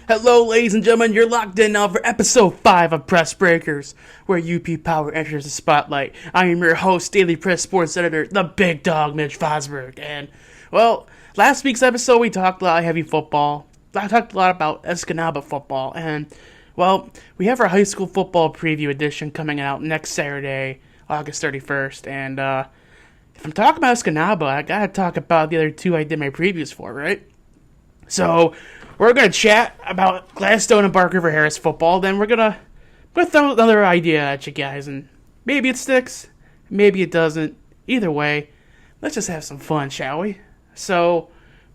Hello, ladies and gentlemen, you're locked in now for episode 5 of Press Breakers, where UP Power enters the spotlight. I am your host, Daily Press Sports Editor, the big dog, Mitch Vosburg. And, well, last week's episode we talked a lot of heavy football. I talked a lot about Escanaba football, and, well, we have our high school football preview edition coming out next Saturday, August 31st, and, if I'm talking about Escanaba, I gotta talk about the other two I did my previews for, right? So, we're going to chat about Gladstone and Bark River-Harris football, then we're going to throw another idea at you guys, and maybe it sticks, maybe it doesn't. Either way, let's just have some fun, shall we? So,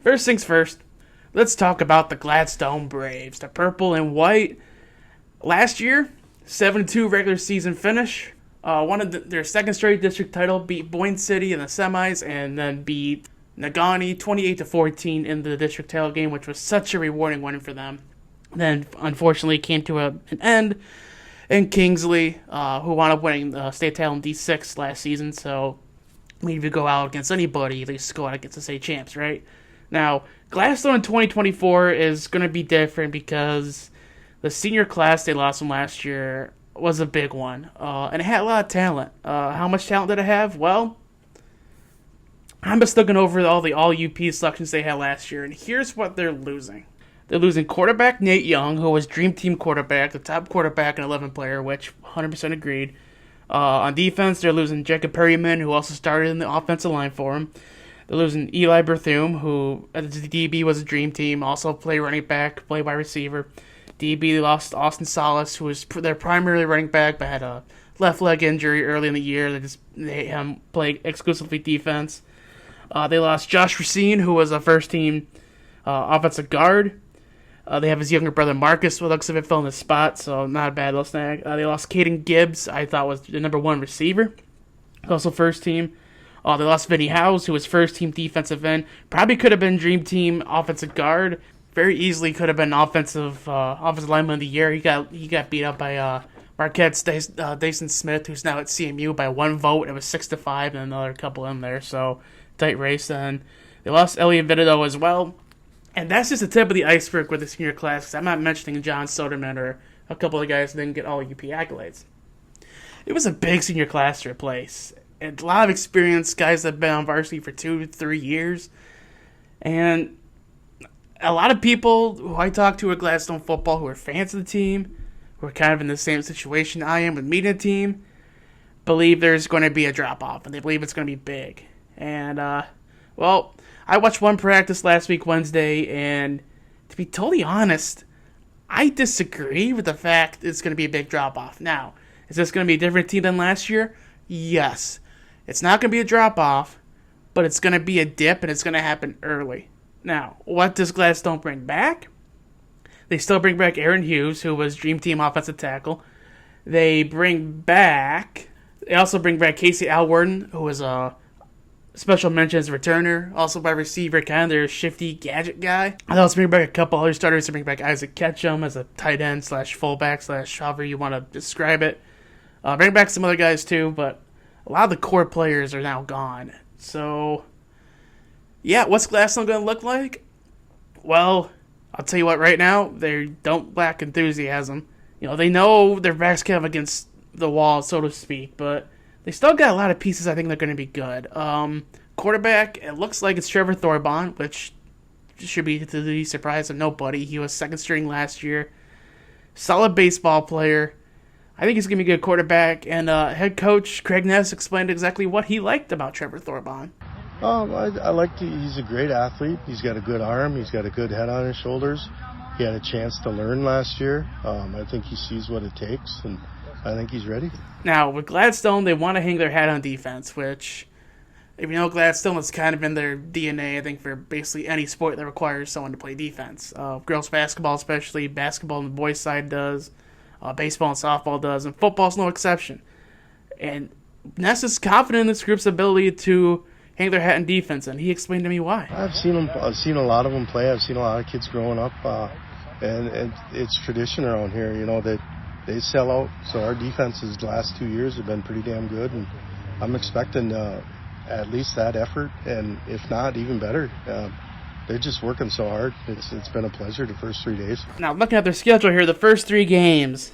first things first, let's talk about the Gladstone Braves, the purple and white. Last year, 7-2 regular season finish, won their second straight district title, beat Boyne City in the semis, and then beat Nagani 28-14 in the district title game, which was such a rewarding win for them. Then, unfortunately, came to an end in Kingsley, who wound up winning the state title in D6 last season. So, if you go out against anybody, at least go out against the state champs, right? Now, Gladstone in 2024 is going to be different because the senior class they lost from last year was a big one, and it had a lot of talent. How much talent did it have? Well, I'm just looking over all the all-UP selections they had last year, and here's what they're losing. They're losing quarterback Nate Young, who was Dream Team quarterback, the top quarterback and 11 player, which 100% agreed. On defense, they're losing Jacob Perryman, who also started in the offensive line for him. They're losing Eli Berthum, who at the DB was a Dream Team, also played running back, played wide receiver. DB, they lost Austin Salas, who was their primary running back, but had a left leg injury early in the year. They had him play exclusively defense. They lost Josh Racine, who was a first-team offensive guard. They have his younger brother Marcus, what looks of it fell in the spot, so not a bad little snag. They lost Caden Gibbs, I thought was the number one receiver, also first-team. They lost Vinny Howes, who was first-team defensive end. Probably could have been Dream Team offensive guard. Very easily could have been offensive lineman of the year. He got beat up by Marquette's Dason Smith, who's now at CMU by one vote. It was 6-5, and another couple in there, so tight race. And they lost Elliot Vitito as well. And that's just the tip of the iceberg with the senior class, because I'm not mentioning John Soderman or a couple of guys that didn't get all UP accolades. It was a big senior class to replace. And a lot of experience, guys that have been on varsity for 2-3 years. And a lot of people who I talk to at Gladstone football who are fans of the team, who are kind of in the same situation I am with meeting the team, believe there's going to be a drop-off, and they believe it's going to be big. And, well, I watched one practice last week, Wednesday, and to be totally honest, I disagree with the fact it's going to be a big drop-off. Now, is this going to be a different team than last year? Yes. It's not going to be a drop-off, but it's going to be a dip, and it's going to happen early. Now, what does Gladstone bring back? They still bring back Aaron Hughes, who was Dream Team offensive tackle. They also bring back Casey Alwarden, who was a special mentions returner, also by receiver, kind of their shifty gadget guy. They also bring back a couple other starters. They bring back Isaac Ketchum as a tight end / fullback / however you want to describe it. Bring back some other guys too, but a lot of the core players are now gone. So, yeah, what's Gladstone going to look like? Well, I'll tell you what, right now, they don't lack enthusiasm. You know, they know their back's kind of against the wall, so to speak, but they still got a lot of pieces I think they're going to be good. Quarterback, it looks like it's Trevor Thorbon, which should be to the surprise of nobody. He was second string last year. Solid baseball player. I think he's going to be a good quarterback, and head coach Craig Ness explained exactly what he liked about Trevor Thorbon. I like he's a great athlete. He's got a good arm. He's got a good head on his shoulders. He had a chance to learn last year. I think he sees what it takes, and I think he's ready. Now, with Gladstone, they want to hang their hat on defense, which, if you know Gladstone, it's kind of in their DNA, I think, for basically any sport that requires someone to play defense. Girls basketball especially, basketball on the boys' side does, baseball and softball does, and football's no exception. And Ness is confident in this group's ability to hang their hat in defense, and he explained to me why. I've seen a lot of them play. I've seen a lot of kids growing up, and it's tradition around here, you know, that they sell out. So our defenses the last 2 years have been pretty damn good, and I'm expecting at least that effort, and if not, even better. they're just working so hard. It's been a pleasure the first 3 days. Now, looking at their schedule here, the first 3 games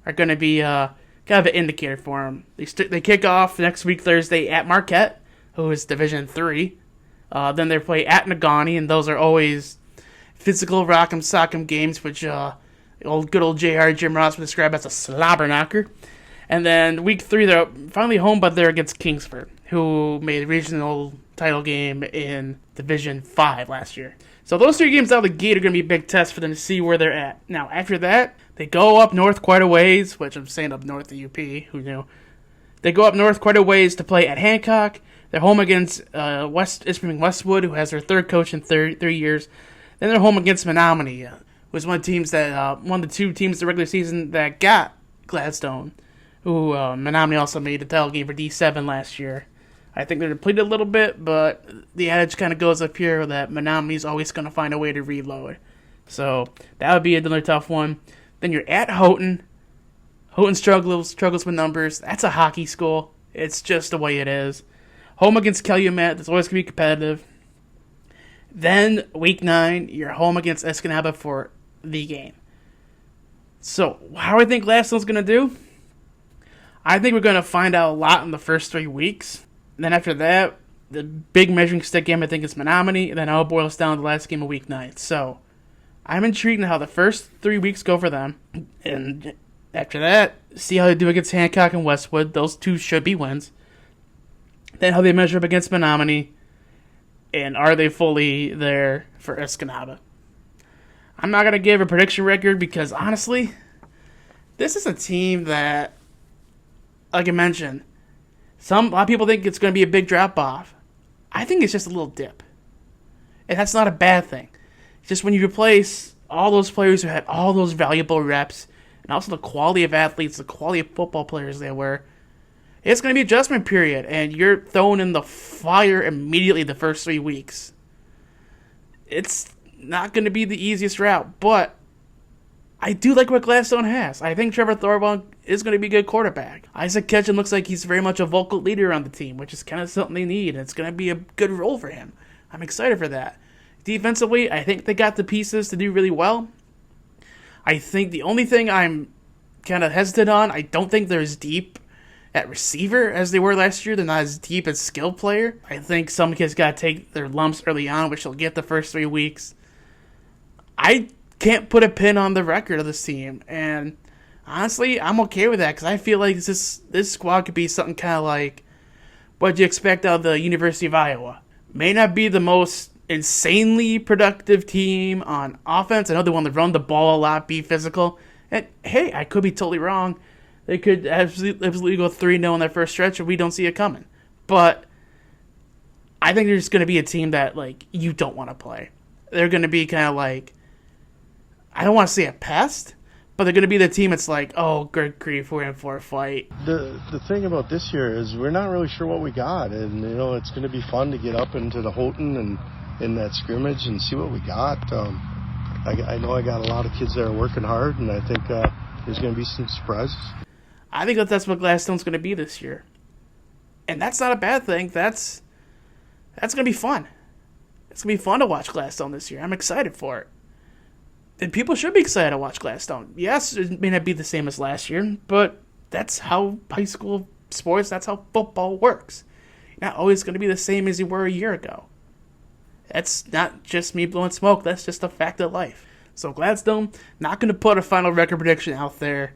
are going to be kind of an indicator for them. They kick off next week Thursday at Marquette, who is Division 3. Then they play at Negaunee, and those are always physical rock'em sock'em games, which good old JR Jim Ross would describe as a slobber knocker. And then week 3, they're finally home, but they're against Kingsford, who made a regional title game in Division 5 last year. So those 3 games out of the gate are going to be a big test for them to see where they're at. Now, after that, they go up north quite a ways, which I'm saying up north of UP, who knew? They go up north quite a ways to play at Hancock. They're home against Westwood, who has their 3rd coach in 3 years. Then they're home against Menominee, who was one of the 2 teams the regular season that got Gladstone, who Menominee also made the title game for D7 last year. I think they're depleted a little bit, but the adage kind of goes up here that Menominee's always going to find a way to reload. So that would be another tough one. Then you're at Houghton. Houghton struggles with numbers. That's a hockey school. It's just the way it is. Home against Calumet. That's always going to be competitive. Then week 9, you're home against Escanaba for the game. So how do I think Gladstone's going to do? I think we're going to find out a lot in the first 3 weeks. And then after that, the big measuring stick game, I think, is Menominee. And then it all boils down to the last game of week 9. So I'm intrigued in how the first 3 weeks go for them. And after that, see how they do against Hancock and Westwood. Those 2 should be wins. Then how they measure up against Menominee. And are they fully there for Escanaba? I'm not going to give a prediction record because, honestly, this is a team that, like I mentioned, a lot of people think it's going to be a big drop-off. I think it's just a little dip. And that's not a bad thing. It's just when you replace all those players who had all those valuable reps, and also the quality of athletes, the quality of football players they were, it's going to be an adjustment period, and you're thrown in the fire immediately the first 3 weeks. It's not going to be the easiest route, but I do like what Gladstone has. I think Trevor Thorwald is going to be a good quarterback. Isaac Ketchum looks like he's very much a vocal leader on the team, which is kind of something they need, and it's going to be a good role for him. I'm excited for that. Defensively, I think they got the pieces to do really well. I think the only thing I'm kind of hesitant on, I don't think they're as deep at receiver as they were last year. They're not as deep as skill player. I think some kids got to take their lumps early on, which they'll get the first 3 weeks. I can't put a pin on the record of this team, and honestly, I'm okay with that because I feel like this squad could be something kind of like what you expect out of the University of Iowa. May not be the most insanely productive team on offense. I know they want to run the ball a lot, be physical, and hey, I could be totally wrong. They could absolutely go 3-0 in their first stretch, and we don't see it coming. But I think they're just going to be a team that like you don't want to play. They're going to be kind of like, I don't want to say a pest, but they're going to be the team that's like, oh, good grief, we're in for a fight. The thing about this year is we're not really sure what we got, and it's going to be fun to get up into the Houghton and in that scrimmage and see what we got. I know I got a lot of kids that are working hard, and I think there's going to be some surprises. I think that's what Gladstone's going to be this year, and that's not a bad thing. That's going to be fun. It's going to be fun to watch Gladstone this year. I'm excited for it. And people should be excited to watch Gladstone. Yes, it may not be the same as last year, but that's how high school sports, that's how football works. You're not always going to be the same as you were a year ago. That's not just me blowing smoke. That's just a fact of life. So Gladstone, not going to put a final record prediction out there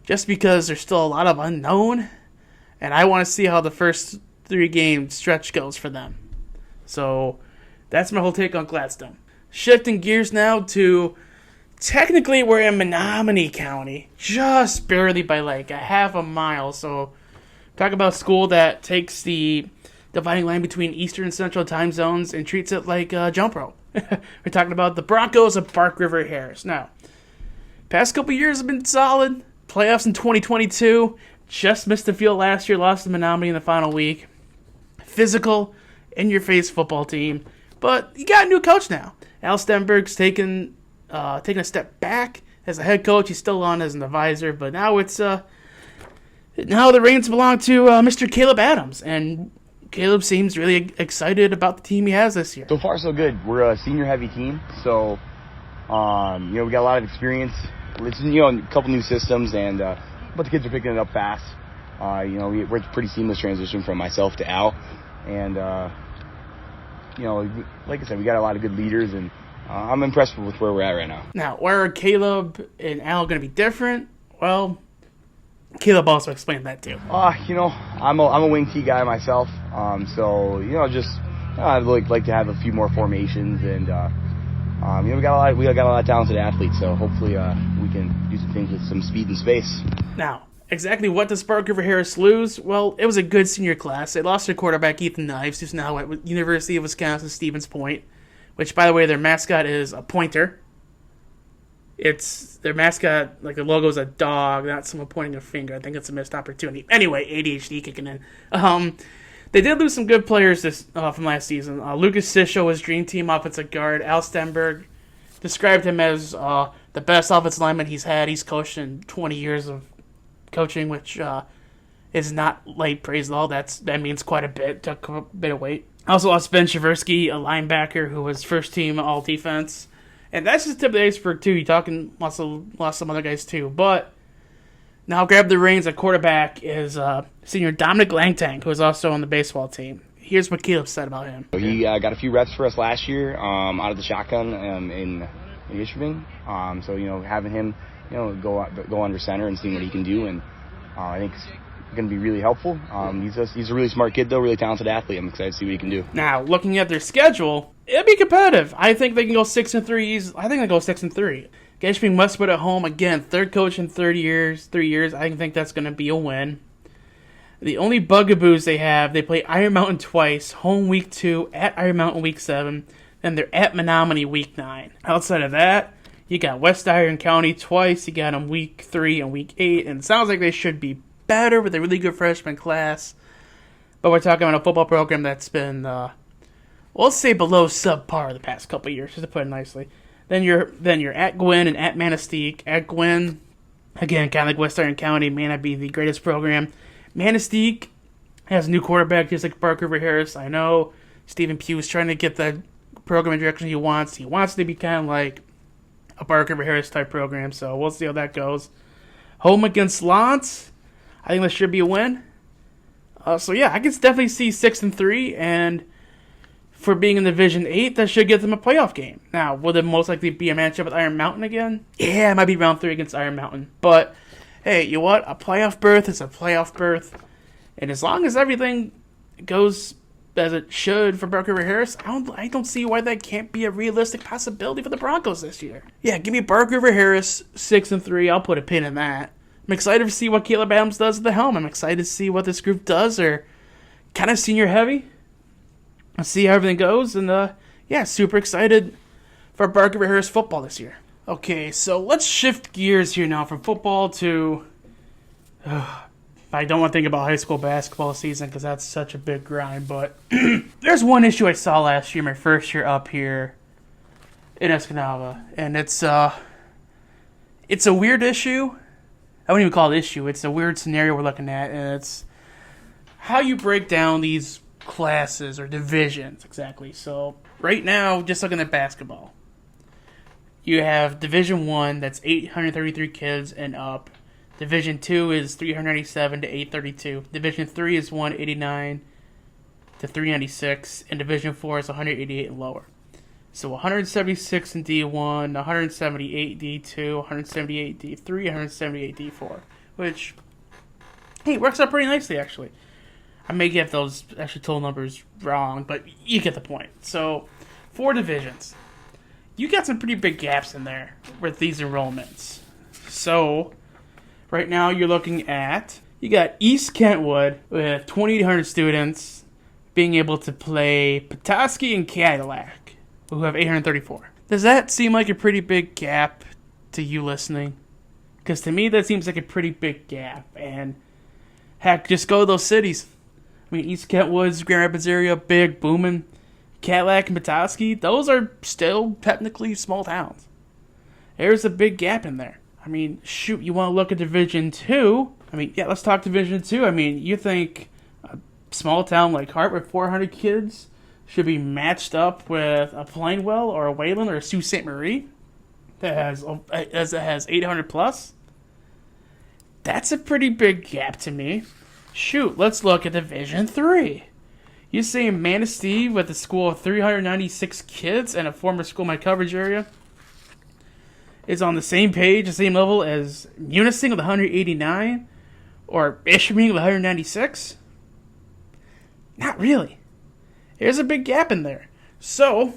just because there's still a lot of unknown. And I want to see how the first 3 game stretch goes for them. So that's my whole take on Gladstone. Shifting gears now to, technically we're in Menominee County, just barely by like a half a mile. So talk about a school that takes the dividing line between Eastern and Central time zones and treats it like a jump rope. We're talking about the Broncos of Bark River-Harris. Now, past couple years have been solid. Playoffs in 2022. Just missed the field last year. Lost to Menominee in the final week. Physical, in-your-face football team. But you got a new coach now. Al Stenberg's taking a step back as a head coach. He's still on as an advisor, but now it's now the reins belong to Mr. Caleb Adams. And Caleb seems really excited about the team he has this year. So far, so good. We're a senior-heavy team, so we got a lot of experience. It's a couple new systems, and but the kids are picking it up fast. We're a pretty seamless transition from myself to Al, and like I said, we got a lot of good leaders, and I'm impressed with where we're at right now. Now, where are Caleb and Al going to be different? Well, Caleb also explained that too. I'm a wing T guy myself, so I'd like to have a few more formations, and we got a lot of talented athletes, so hopefully we can do some things with some speed and space. Now, exactly what does Bark River-Harris lose? Well, it was a good senior class. They lost their quarterback Ethan Knives, who's now at University of Wisconsin-Stevens Point, which, by the way, their mascot is a pointer. It's their mascot, like the logo is a dog, not someone pointing a finger. I think it's a missed opportunity. Anyway, ADHD kicking in. They did lose some good players from last season. Lucas Sisho was Dream Team offensive guard. Al Stenberg described him as the best offensive lineman he's had. He's coached in 20 years of coaching, which is not light praise at all. That means quite a bit. Took a bit of weight. Also lost Ben Shaversky, a linebacker who was first team all defense. And that's just the tip of the iceberg, too. You're talking lost some other guys, too. But now grab the reins at quarterback is senior Dominic Langtank, who is also on the baseball team. Here's what Caleb said about him. He got a few reps for us last year out of the shotgun in Ishpeming. So, having him, go under center and seeing what he can do. And I think it's going to be really helpful. He's a really smart kid, though, really talented athlete. I'm excited to see what he can do. Now, looking at their schedule, it'll be competitive. I think they can go 6-3. I think they go 6-3. Ishpeming must put at home again. Third coach in 3 years. I think that's going to be a win. The only bugaboos they have, they play Iron Mountain twice. Home week 2, at Iron Mountain week 7, then they're at Menominee week 9. Outside of that, you got West Iron County twice. You got them week 3 and week 8, and it sounds like they should be better with a really good freshman class. But we're talking about a football program that's been, we'll say below subpar the past couple of years, just to put it nicely. Then you're at Gwynn and at Manistee. At Gwynn, again, kind of like West Iron County, may not be the greatest program. Manistee has a new quarterback, just like Bark River-Harris. I know Stephen Pugh is trying to get the program in the direction he wants. He wants to be kind of like a Bark River-Harris type program, so we'll see how that goes. Home against Lance, I think that should be a win. I can definitely see 6-3, and for being in Division 8, that should get them a playoff game. Now, will it most likely be a matchup with Iron Mountain again? Yeah, it might be round 3 against Iron Mountain. But, hey, you know what? A playoff berth is a playoff berth. And as long as everything goes as it should for Bark River-Harris, I don't see why that can't be a realistic possibility for the Broncos this year. Yeah, give me Bark River-Harris 6-3. I'll put a pin in that. I'm excited to see what Caleb Adams does at the helm. I'm excited to see what this group does. They're kind of senior heavy. Let's see how everything goes, and super excited for Bark River-Harris football this year. Okay, so let's shift gears here now from football to... I don't want to think about high school basketball season because that's such a big grind, but there's one issue I saw last year, my first year up here in Escanaba, and it's a weird issue. I wouldn't even call it issue. It's a weird scenario we're looking at, and it's how you break down these classes or divisions exactly. So right now, just looking at basketball, you have Division 1 that's 833 kids and up. Division 2 is 397 to 832. Division 3 is 189 to 396, and Division 4 is 188 and lower. So 176 in D1, 178 D2, 178 D3, 178 D4, which, hey, works out pretty nicely, actually. I may get those actual total numbers wrong, but you get the point. So, 4 divisions. You got some pretty big gaps in there with these enrollments. So, right now you're looking at, you got East Kentwood with 2,800 students being able to play Petoskey and Cadillac, who have 834. Does that seem like a pretty big gap to you listening? Because to me, that seems like a pretty big gap. And heck, just go to those cities. I mean, East Kentwood's Grand Rapids area, big, booming. Cadillac and Petoskey, those are still technically small towns. There's a big gap in there. I mean, shoot, you want to look at Division 2? I mean, yeah, let's talk Division 2. I mean, you think small town like Hart with 400 kids should be matched up with a Plainwell or a Wayland or a Sault Ste. Marie that has 800 plus. That's a pretty big gap to me. Shoot, let's look at Division 3. You say Manistee with a school of 396 kids and a former school in my coverage area is on the same page, the same level as Munising with 189 or Ishpeming with 196? Not really. There's a big gap in there. So,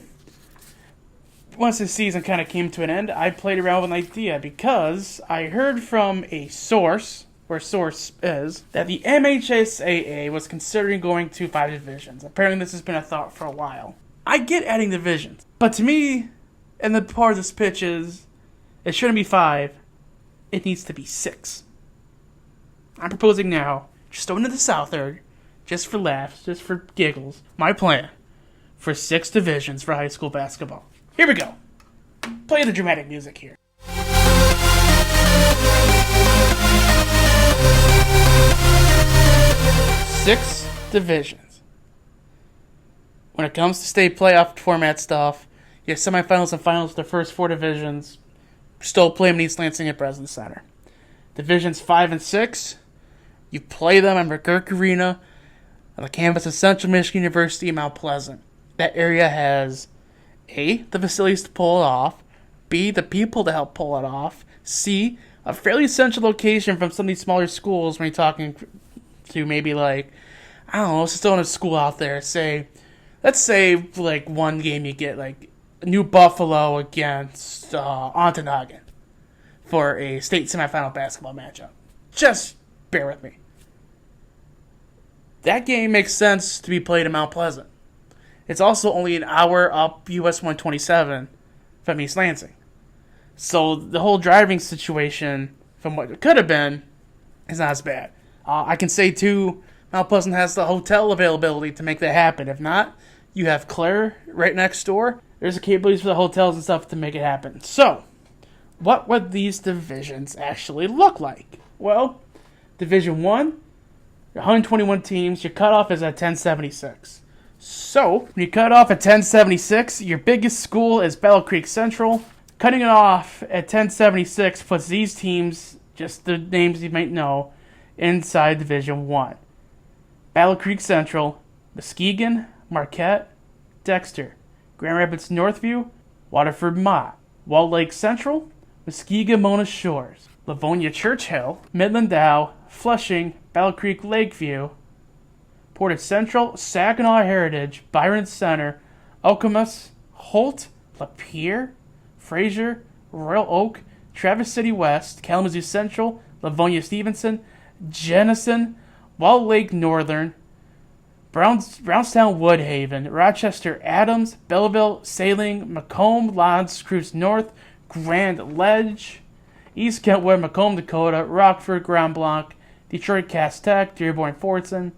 once the season kind of came to an end, I played around with an idea because I heard from a source, where source is, that the MHSAA was considering going to 5 divisions. Apparently this has been a thought for a while. I get adding divisions, but to me, and the part of this pitch is, it shouldn't be 5, it needs to be 6. I'm proposing now, just throwing to the south there, just for laughs, just for giggles, my plan for 6 divisions for high school basketball. Here we go. Play the dramatic music here. Six divisions. When it comes to state playoff format stuff, you have semifinals and finals, the first 4 divisions. Still play them in East Lansing at Breslin Center. Divisions 5 and 6, you play them at McGurk Arena on the campus of Central Michigan University in Mount Pleasant. That area has A, the facilities to pull it off, B, the people to help pull it off, C, a fairly central location from some of these smaller schools when you're talking to maybe like, I don't know, let's just throw in a school out there, let's say like one game you get like New Buffalo against Ontonagon for a state semifinal basketball matchup. Just bear with me. That game makes sense to be played in Mount Pleasant. It's also only an hour up US 127 from East Lansing. So the whole driving situation from what it could have been is not as bad. I can say too, Mount Pleasant has the hotel availability to make that happen. If not, you have Claire right next door. There's the capabilities for the hotels and stuff to make it happen. So, what would these divisions actually look like? Well, Division 1, 121 teams, your cutoff is at 1076. So, when you cut off at 1076, your biggest school is Battle Creek Central. Cutting it off at 1076 puts these teams, just the names you might know, inside Division 1. Battle Creek Central, Muskegon, Marquette, Dexter, Grand Rapids Northview, Waterford Mott, Wall Lake Central, Muskegon Mona Shores, Livonia Churchill, Midland Dow, Flushing, Battle Creek Lakeview, Portage Central, Saginaw Heritage, Byron Center, Okemos, Holt, Lapeer, Fraser, Royal Oak, Traverse City West, Kalamazoo Central, Livonia Stevenson, Jenison, Wall Lake Northern, Brownstown Woodhaven, Rochester Adams, Belleville, Saline, Macomb, Lodz, Cruise North, Grand Ledge, East Kentwood, Macomb, Dakota, Rockford, Grand Blanc, Detroit Cass Tech, Dearborn Fordson,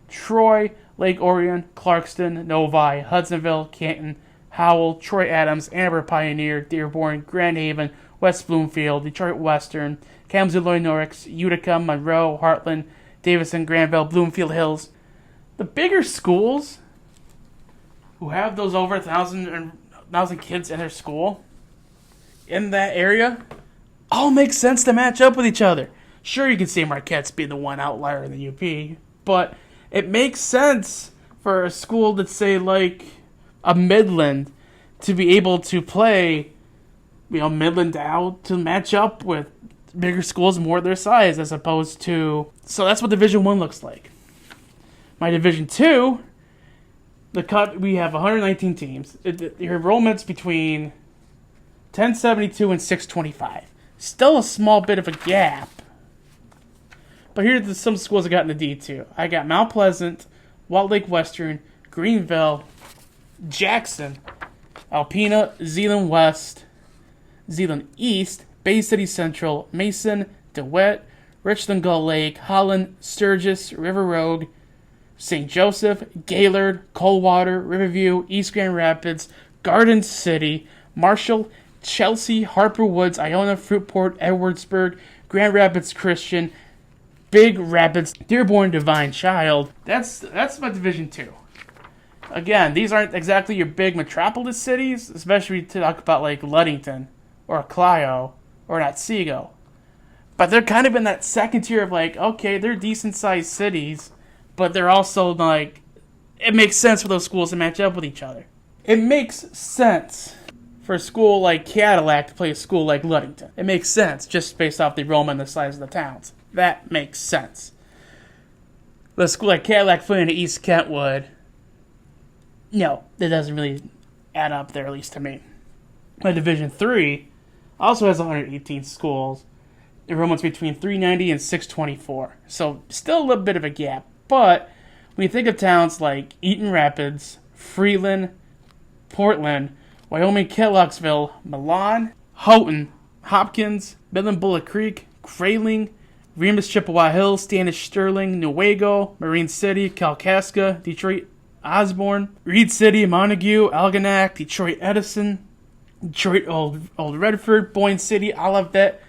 Troy, Lake Orion, Clarkston, Novi, Hudsonville, Canton, Howell, Troy Adams, Ann Arbor Pioneer, Dearborn, Grand Haven, West Bloomfield, Detroit Western, Kalamazoo, Illinois Norix, Utica, Monroe, Heartland, Davison, Granville, Bloomfield Hills. The bigger schools who have those over 1,000 kids in their school in that area all make sense to match up with each other. Sure, you can say Marquette's being the one outlier in the UP, but it makes sense for a school that's, say, like a Midland to be able to play, Midland out to match up with bigger schools more their size as opposed to... So that's what Division 1 looks like. My Division 2, we have 119 teams. Your enrollment's between 1072 and 625. Still a small bit of a gap. But here's some schools I got in the D2. I got Mount Pleasant, Walt Lake Western, Greenville, Jackson, Alpena, Zeeland West, Zeeland East, Bay City Central, Mason, DeWitt, Richland Gull Lake, Holland, Sturgis, River Rogue, St. Joseph, Gaylord, Coldwater, Riverview, East Grand Rapids, Garden City, Marshall, Chelsea, Harper Woods, Iona, Fruitport, Edwardsburg, Grand Rapids Christian, Big Rapids, Dearborn Divine Child. That's my Division 2. Again, these aren't exactly your big metropolis cities, especially to talk about like Ludington or Clio or Otsego. But they're kind of in that second tier of like, okay, they're decent-sized cities, but they're also like, it makes sense for those schools to match up with each other. It makes sense for a school like Cadillac to play a school like Ludington. It makes sense just based off the enrollment and the size of the towns. That makes sense. But a school like Cadillac playing to East Kentwood, no, that doesn't really add up there, at least to me. My Division 3 also has 118 schools. Enrollment's between 390 and 624. So still a little bit of a gap. But when you think of towns like Eaton Rapids, Freeland, Portland, Wyoming Kelloggsville, Milan, Houghton, Hopkins, Midland Bullet Creek, Grayling, Remus Chippewa Hills, Standish Sterling, Newaygo, Marine City, Kalkaska, Detroit Osborne, Reed City, Montague, Algonac, Detroit Edison, Detroit Old Redford, Boyne City, Olivet,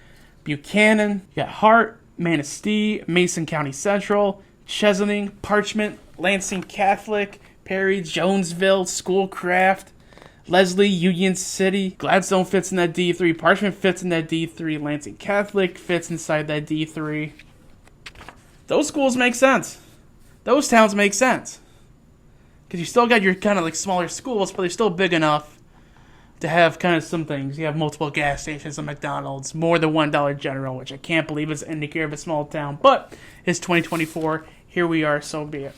Buchanan, you got Hart, Manistee, Mason County Central, Chesaning, Parchment, Lansing Catholic, Perry, Jonesville, Schoolcraft, Leslie, Union City, Gladstone fits in that D3, Parchment fits in that D3, Lansing Catholic fits inside that D3. Those schools make sense. Those towns make sense. Because you still got your kind of like smaller schools, but they're still big enough to have kind of some things. You have multiple gas stations and McDonald's, more than $1 General, which I can't believe is an indicator of a small town. But it's 2024. Here we are, so be it.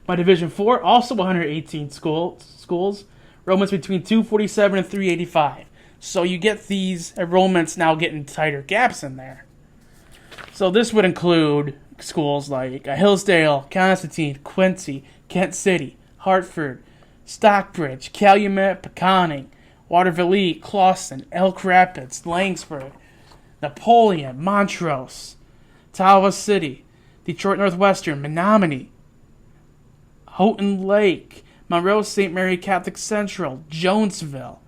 My Division 4, also 118 schools. Enrollments between 247 and 385. So you get these enrollments now getting tighter gaps in there. So this would include schools like Hillsdale, Constantine, Quincy, Kent City, Hartford, Stockbridge, Calumet, Peconic, Waterville, Clawson, Elk Rapids, Langsburg, Napoleon, Montrose, Ottawa City, Detroit Northwestern, Menominee, Houghton Lake, Monroe St. Mary Catholic Central, Jonesville,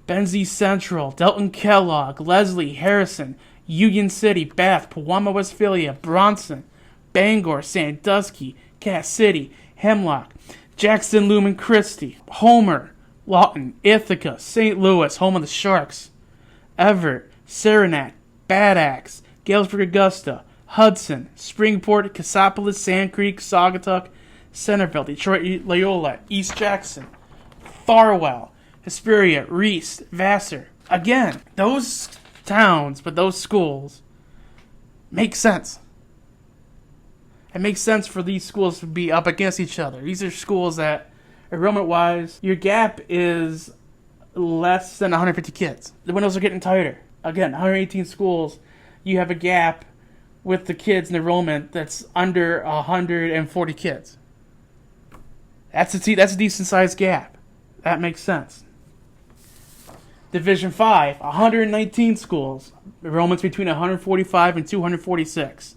Benzie Central, Delton Kellogg, Leslie, Harrison, Union City, Bath, Pewamo, Westphalia, Bronson, Bangor, Sandusky, Cass City, Hemlock, Jackson, Lumen Christi, Homer, Lawton, Ithaca, St. Louis, home of the Sharks, Everett, Saranac, Bad Axe, Galesburg, Augusta, Hudson, Springport, Cassopolis, Sand Creek, Saugatuck, Centerville, Detroit, Loyola, East Jackson, Farwell, Hesperia, Reese, Vassar. Again, those towns, but those schools make sense. It makes sense for these schools to be up against each other. These are schools that, enrollment-wise, your gap is less than 150 kids. The windows are getting tighter. Again, 118 schools, you have a gap with the kids in enrollment that's under 140 kids. That's a decent-sized gap. That makes sense. Division 5, 119 schools. Enrollments between 145 and 246.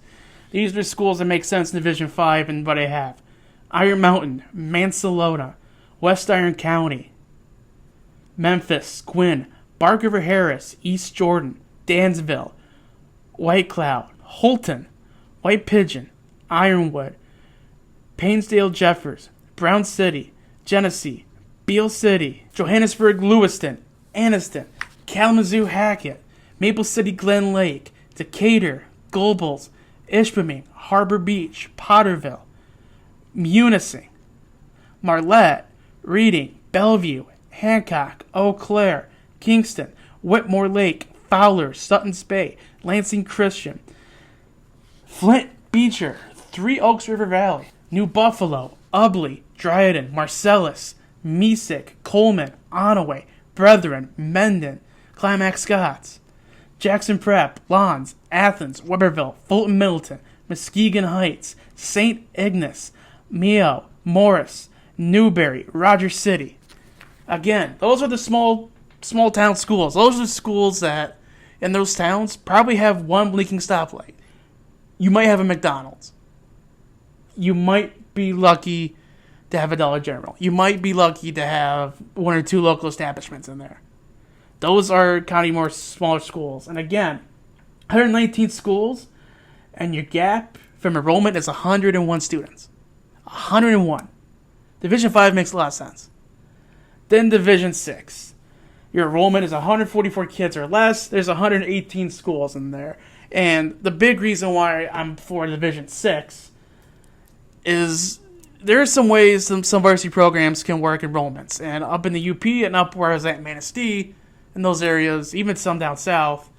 These are schools that make sense in Division 5 and what I have. Iron Mountain, Mansalota, West Iron County, Memphis, Gwinn, Bark River-Harris, East Jordan, Dansville, White Cloud, Holton, White Pigeon, Ironwood, Painesdale Jeffers, Brown City, Genesee, Beale City, Johannesburg, Lewiston, Anniston, Kalamazoo, Hackett, Maple City, Glen Lake, Decatur, Gobles, Ishpeming, Harbor Beach, Potterville, Munising, Marlette, Reading, Bellevue, Hancock, Eau Claire, Kingston, Whitmore Lake, Fowler, Sutton's Bay, Lansing Christian, Flint, Beecher, Three Oaks River Valley, New Buffalo, Ubley, Dryden, Marcellus, Mesick, Coleman, Onaway, Brethren, Mendon, Climax Scotts, Jackson Prep, Lons, Athens, Weberville, Fulton Middleton, Muskegon Heights, St. Ignace, Meo, Morris, Newberry, Rogers City. Again, those are the small town schools. Those are the schools that, in those towns, probably have one blinking stoplight. You might have a McDonald's. You might be lucky to have a Dollar General. You might be lucky to have one or two local establishments in there. Those are kind of more smaller schools. And again, 119 schools and your gap from enrollment is 101 students. 101. Division 5 makes a lot of sense. Then Division 6. Your enrollment is 144 kids or less. There's 118 schools in there. And the big reason why I'm for Division 6 is there are some ways some varsity programs can work enrollments. And up in the UP and up where I was at Manistee, in those areas, even some down south,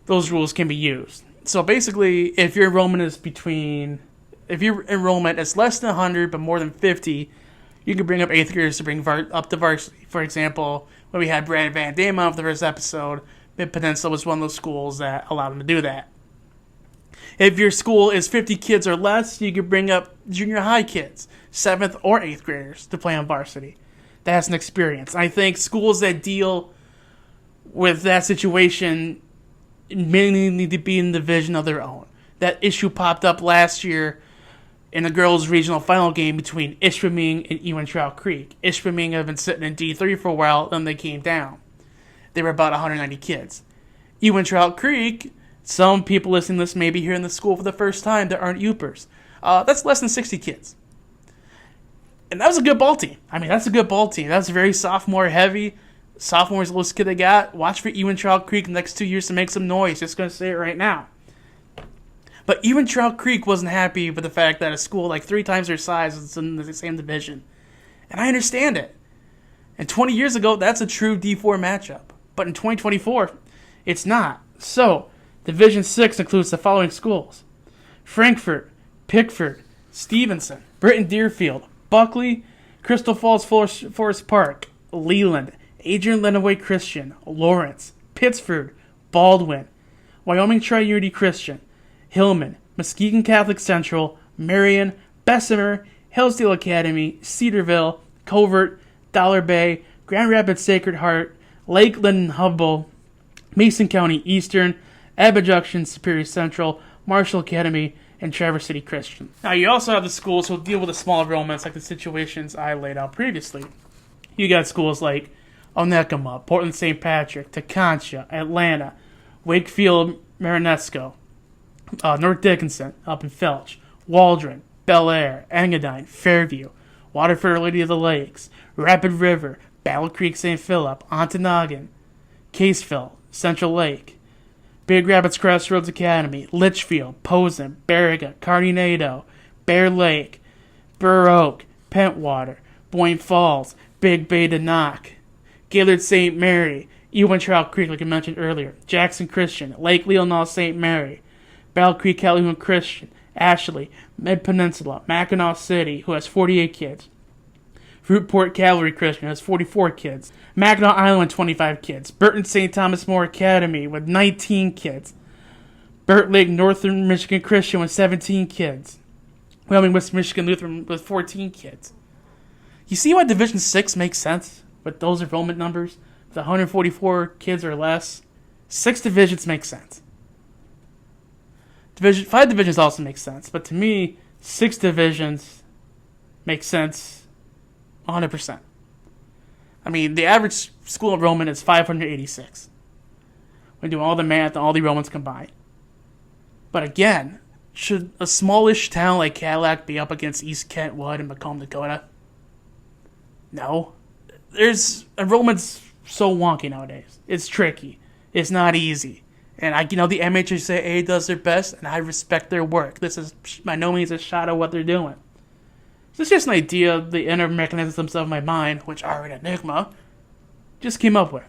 those rules can be used. So basically, if your enrollment is less than 100 but more than 50, you can bring up 8th graders to bring up to varsity. For example, when we had Brad Van Dam on for the first episode, Mid-Peninsula was one of those schools that allowed him to do that. If your school is 50 kids or less, you can bring up junior high kids, 7th or 8th graders, to play on varsity. That's an experience. I think schools that deal with that situation mainly need to be in a division of their own. That issue popped up last year in the girls' regional final game between Ishpeming and Ewan-Trout Creek. Ishpeming had been sitting in D3 for a while, then they came down. They were about 190 kids. Ewan-Trout Creek, some people listening to this may be hearing the school for the first time that aren't Upers. That's less than 60 kids. And that was a good ball team. That's a good ball team. That's very sophomore heavy. Sophomore's the lowest kid they got. Watch for Ewan-Trout Creek in the next 2 years to make some noise. Just going to say it right now. But Ewan-Trout Creek wasn't happy with the fact that a school like 3 times their size is in the same division. And I understand it. And 20 years ago, that's a true D4 matchup. But in 2024, it's not. So, Division 6 includes the following schools: Frankfort, Pickford, Stevenson, Britton Deerfield, Buckley, Crystal Falls Forest Park, Leland, Adrian Lenaway Christian, Lawrence, Pittsford, Baldwin, Wyoming Tri-Unity Christian, Hillman, Muskegon Catholic Central, Marion, Bessemer, Hillsdale Academy, Cedarville, Covert, Dollar Bay, Grand Rapids Sacred Heart, Lakeland and Hubble, Mason County Eastern, Abba Junction Superior Central, Marshall Academy, and Traverse City Christian. Now, you also have the schools who deal with the small enrollments like the situations I laid out previously. You got schools like Onekama, Portland St. Patrick, Tecontia, Atlanta, Wakefield, Marinesco, North Dickinson up in Felch, Waldron, Bel Air, Engadine, Fairview, Waterford Lady of the Lakes, Rapid River, Battle Creek St. Philip, Ontonagon, Caseville, Central Lake, Big Rapids Crossroads Academy, Litchfield, Posen, Barriga, Cardenado, Bear Lake, Burr Oak, Pentwater, Boyne Falls, Big Bay de Noc, Gaylord St. Mary, Ewan-Trout Creek, like I mentioned earlier, Jackson Christian, Lake Leelanau St. Mary, Battle Creek Calhoun Christian, Ashley, Mid-Peninsula, Mackinac City, who has 48 kids, Fruitport Cavalry Christian has 44 kids, Mackinac Island 25 kids, Burton St. Thomas More Academy with 19 kids, Burt Lake Northern Michigan Christian with 17 kids, Wyoming West Michigan Lutheran with 14 kids. You see why Division 6 makes sense with those enrollment numbers? The 144 kids or less. 6 divisions make sense. 5 divisions also make sense, but to me, 6 divisions make sense 100%. The average school enrollment is 586. When doing all the math and all the enrollments combined. But again, should a smallish town like Cadillac be up against East Kentwood and Macomb, Dakota? No. Enrollment's so wonky nowadays. It's tricky. It's not easy. And the MHSAA does their best, and I respect their work. This is by no means a shot at what they're doing. It's just an idea the inner mechanisms of my mind, which are an enigma, just came up with.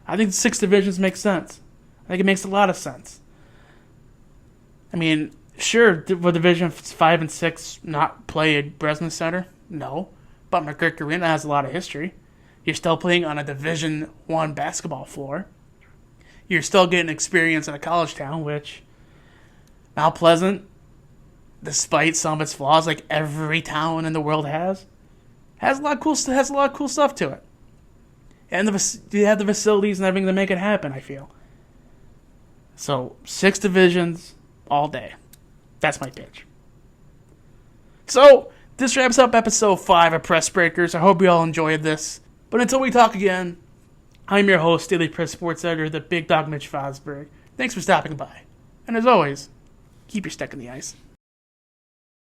I think 6 divisions make sense. I think it makes a lot of sense. Sure, will Division 5 and 6 not play at Breslin Center? No. But McGurk Arena has a lot of history. You're still playing on a Division 1 basketball floor. You're still getting experience in a college town, which Mount Pleasant, despite some of its flaws, like every town in the world has a lot of cool stuff to it. And you have the facilities and everything to make it happen, I feel. So, 6 divisions all day. That's my pitch. So, this wraps up episode 5 of Press Breakers. I hope you all enjoyed this. But until we talk again, I'm your host, Daily Press Sports Editor, the Big Dog Mitch Vosburg. Thanks for stopping by, And as always, keep your stick in the ice.